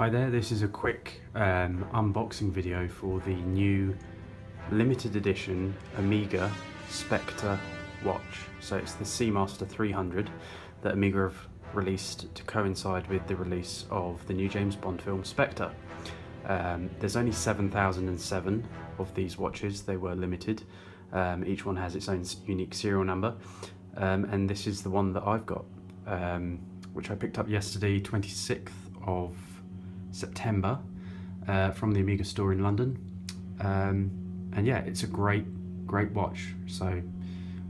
Hi there, this is a quick unboxing video for the new limited edition Omega SPECTRE watch. So it's the Seamaster 300 that Omega have released to coincide with the release of the new James Bond film Spectre. There's only 7,007 of these watches. They were limited. Each one has its own unique serial number, and this is the one that I've got, which I picked up yesterday, 26th of September, from the Omega store in London. And yeah, it's a great watch. So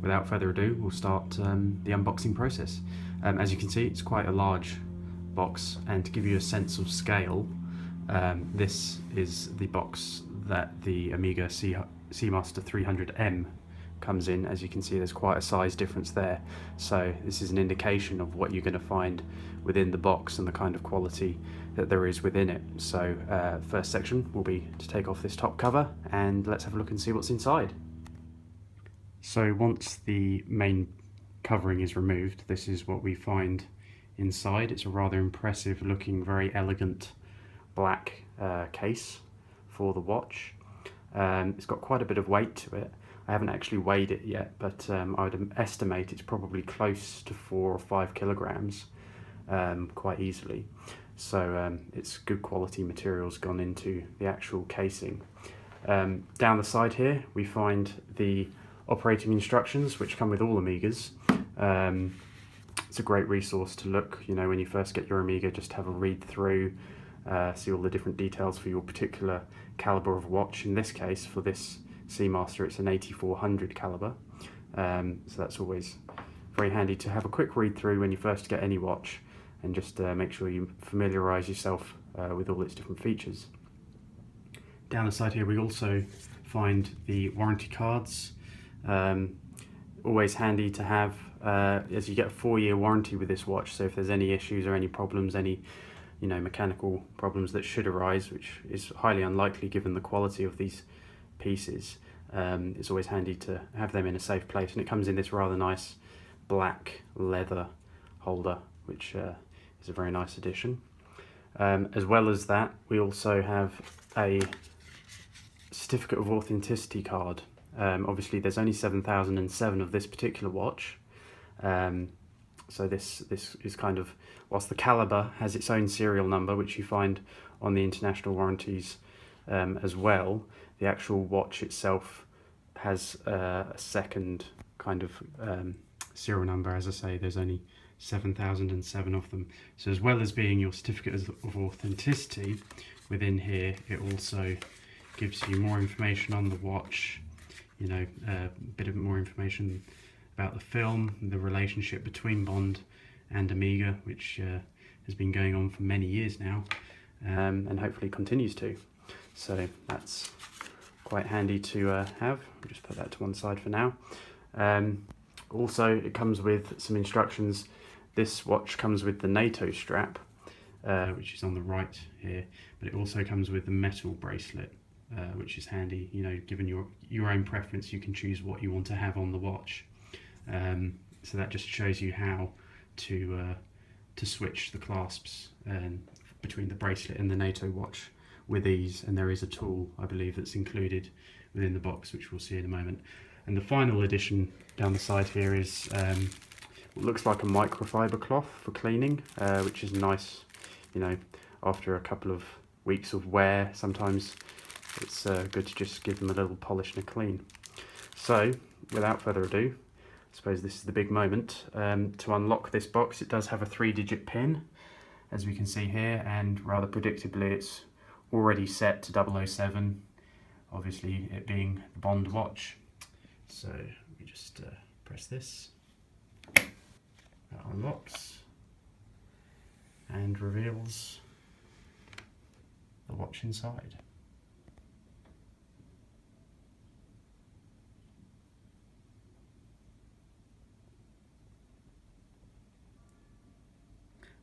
without further ado, we'll start the unboxing process. As you can see, it's quite a large box, and to give you a sense of scale, this is the box that the Omega Seamaster 300M comes in. As you can see, there's quite a size difference there, so this is an indication of what you're going to find within the box and the kind of quality that there is within it. So first section will be to take off this top cover, and let's have a look and see what's inside. So once the main covering is removed, this is what we find inside. It's a rather impressive looking, very elegant black case for the watch. It's got quite a bit of weight to it. I haven't actually weighed it yet, but I would estimate it's probably close to 4 or 5 kilograms, quite easily. So it's good quality materials gone into the actual casing. Down the side here we find the operating instructions, which come with all Omegas. It's a great resource to look, you know, when you first get your Omega, just have a read through, see all the different details for your particular caliber of watch. In this case, for this Seamaster, it's an 8400 caliber, so that's always very handy to have a quick read through when you first get any watch, and just make sure you familiarise yourself with all its different features. Down the side here we also find the warranty cards. Always handy to have, as you get a 4-year warranty with this watch, so if there's any issues or any problems, any mechanical problems that should arise, which is highly unlikely given the quality of these pieces, it's always handy to have them in a safe place. And it comes in this rather nice black leather holder, which is a very nice addition. As well as that, we also have a certificate of authenticity card. Obviously there's only 7,007 of this particular watch, so this is kind of, whilst the caliber has its own serial number, which you find on the international warranties as well, the actual watch itself has a second kind of serial number. As I say, there's only 7,007 of them. So as well as being your certificate of authenticity, within here it also gives you more information on the watch, a bit of more information about the film, the relationship between Bond and Omega, which has been going on for many years now, and hopefully continues to. So that's quite handy to have. I'll just put that to one side for now. Also, it comes with some instructions. This watch comes with the NATO strap, which is on the right here, but it also comes with the metal bracelet, which is handy. Given your own preference, you can choose what you want to have on the watch. So that just shows you how to switch the clasps between the bracelet and the NATO watch with ease. And there is a tool, I believe, that's included within the box, which we'll see in a moment. And the final addition down the side here is what looks like a microfiber cloth for cleaning, which is nice. After a couple of weeks of wear, sometimes it's good to just give them a little polish and a clean. So without further ado, I suppose this is the big moment. To unlock this box, it does have a 3-digit pin, as we can see here, and rather predictably it's already set to 007, obviously it being the Bond watch. So we just press this, that unlocks and reveals the watch inside.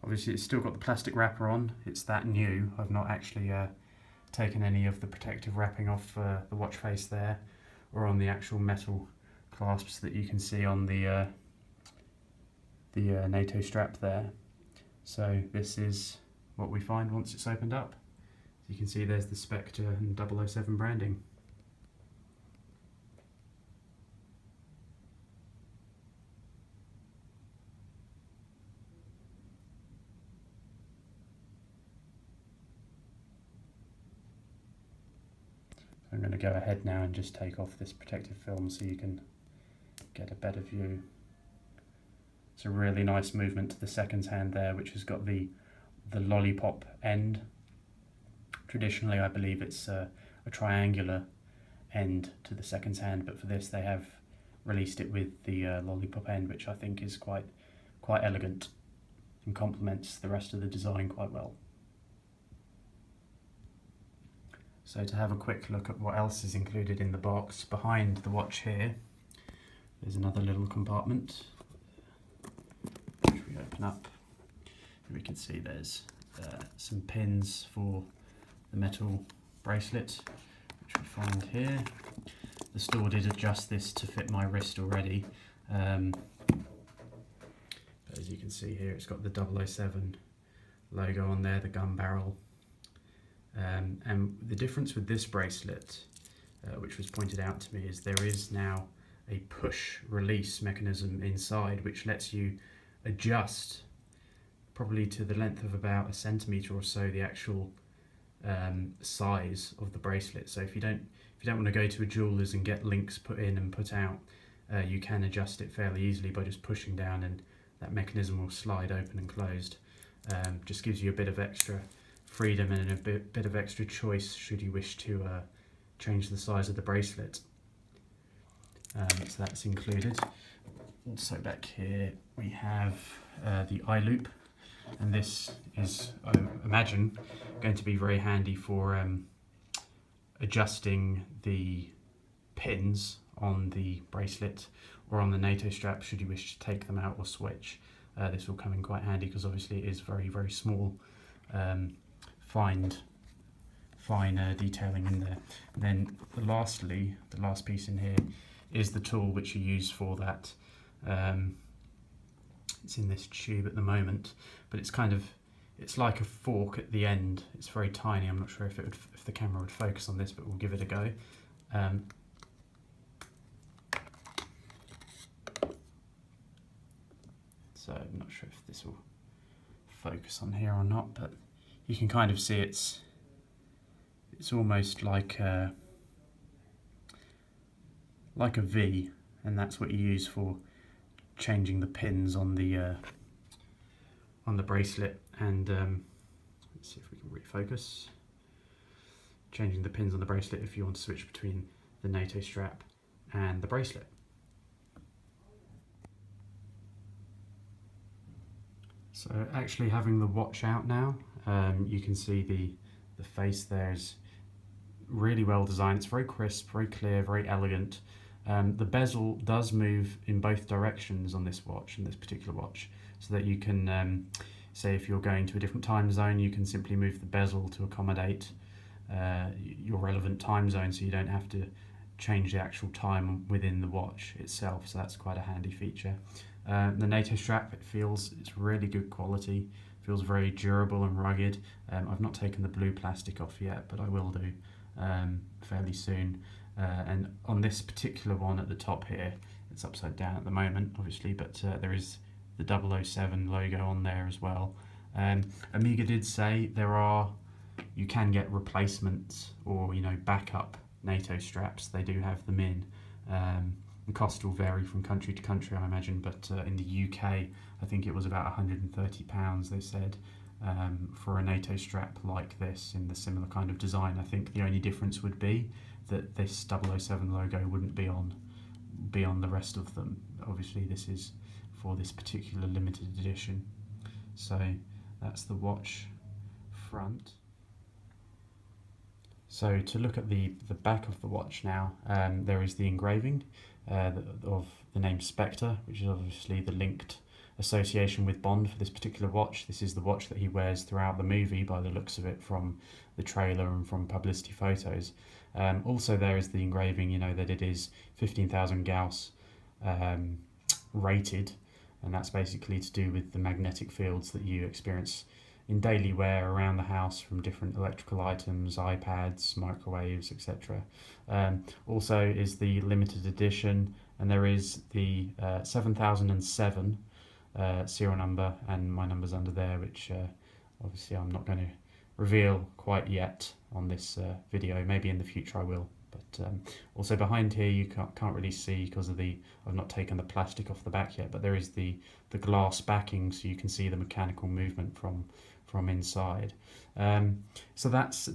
Obviously it's still got the plastic wrapper on, it's that new. I've not actually taken any of the protective wrapping off the watch face there, or on the actual metal clasps that you can see on the NATO strap there. So this is what we find once it's opened up. You can see there's the Spectre and 007 branding. I'm going to go ahead now and just take off this protective film so you can get a better view. It's a really nice movement to the seconds hand there, which has got the lollipop end. Traditionally, I believe it's a triangular end to the seconds hand, but for this they have released it with the lollipop end, which I think is quite elegant and complements the rest of the design quite well. So to have a quick look at what else is included in the box, behind the watch here, there's another little compartment, which we open up. We can see there's some pins for the metal bracelet, which we find here. The store did adjust this to fit my wrist already. But as you can see here, it's got the 007 logo on there, the gun barrel. And the difference with this bracelet, which was pointed out to me, is there is now a push release mechanism inside which lets you adjust probably to the length of about 1 centimetre or so the actual size of the bracelet. So if you don't want to go to a jeweller's and get links put in and put out, you can adjust it fairly easily by just pushing down, and that mechanism will slide open and closed. Just gives you a bit of extra freedom and a bit of extra choice should you wish to change the size of the bracelet. So that's included. Also back here we have the eye loop, and this is, I imagine, going to be very handy for adjusting the pins on the bracelet or on the NATO strap should you wish to take them out or switch. This will come in quite handy because obviously it is very small. Fine detailing in there. And then lastly, the last piece in here is the tool which you use for that. It's in this tube at the moment, but it's like a fork at the end. It's very tiny. I'm not sure if the camera would focus on this, but we'll give it a go. So I'm not sure if this will focus on here or not, but you can kind of see it's almost like a V, and that's what you use for changing the pins on the bracelet. And let's see if we can refocus. Changing the pins on the bracelet if you want to switch between the NATO strap and the bracelet. So actually having the watch out now, you can see the face there is really well designed. It's very crisp, very clear, very elegant. The bezel does move in both directions on this watch, in this particular watch, so that you can, say if you're going to a different time zone, you can simply move the bezel to accommodate your relevant time zone, so you don't have to change the actual time within the watch itself. So that's quite a handy feature. The NATO strap, it's really good quality, feels very durable and rugged. I've not taken the blue plastic off yet, but I will do fairly soon. And on this particular one at the top here, it's upside down at the moment obviously, but there is the 007 logo on there as well. Omega did say you can get replacements or backup NATO straps. They do have them in. The cost will vary from country to country, I imagine, but in the UK, I think it was about £130, they said, for a NATO strap like this in the similar kind of design. I think the only difference would be that this 007 logo wouldn't be on the rest of them. Obviously, this is for this particular limited edition. So that's the watch front. So to look at the back of the watch now, there is the engraving of the name Spectre, which is obviously the linked association with Bond for this particular watch. This is the watch that he wears throughout the movie by the looks of it from the trailer and from publicity photos. Also there is the engraving, that it is 15,000 Gauss rated, and that's basically to do with the magnetic fields that you experience in daily wear around the house from different electrical items, iPads, microwaves, etc. Also is the limited edition, and there is the 7007 serial number, and my number's under there, which obviously I'm not going to reveal quite yet on this video. Maybe in the future I will. But also behind here you can't really see because of I've not taken the plastic off the back yet, but there is the glass backing, so you can see the mechanical movement from inside. So that's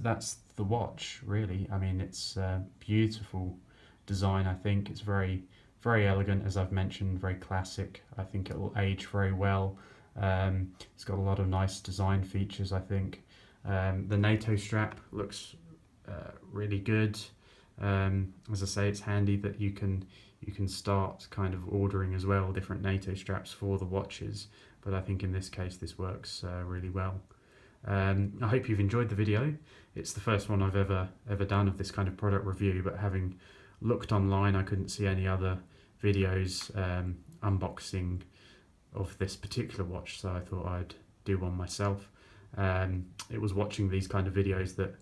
the watch really. I mean, it's beautiful design. I think it's very elegant, as I've mentioned, very classic. I think it will age very well. It's got a lot of nice design features, I think. The NATO strap looks really good. As I say, it's handy that you can start kind of ordering as well different NATO straps for the watches, but I think in this case this works really well. I hope you've enjoyed the video. It's the first one I've ever done of this kind of product review, but having looked online I couldn't see any other videos unboxing of this particular watch, so I thought I'd do one myself. It was watching these kind of videos that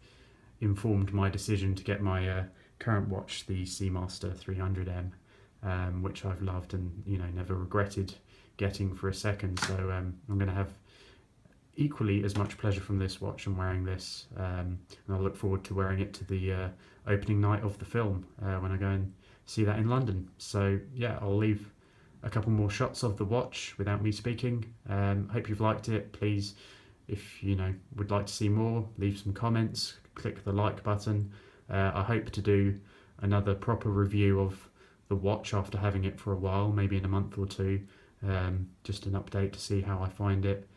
informed my decision to get my current watch, the Seamaster 300M, which I've loved and never regretted getting for a second. So I'm going to have equally as much pleasure from this watch and wearing this, and I look forward to wearing it to the opening night of the film when I go and see that in London. So yeah, I'll leave a couple more shots of the watch without me speaking. Hope you've liked it. Please, if would like to see more, leave some comments, click the like button. I hope to do another proper review of the watch after having it for a while, maybe in a month or two. Just an update to see how I find it,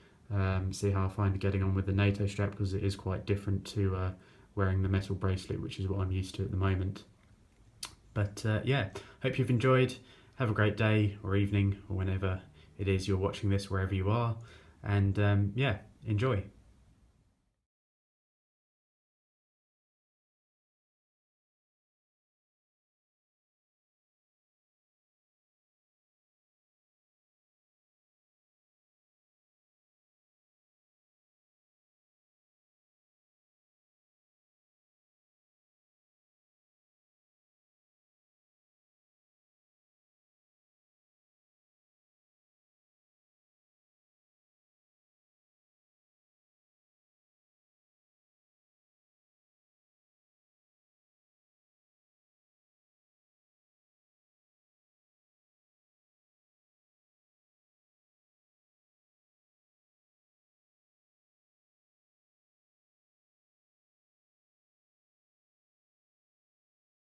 see how I find getting on with the NATO strap, because it is quite different to wearing the metal bracelet, which is what I'm used to at the moment. But yeah, hope you've enjoyed. Have a great day or evening or whenever it is you're watching this, wherever you are, and yeah, enjoy.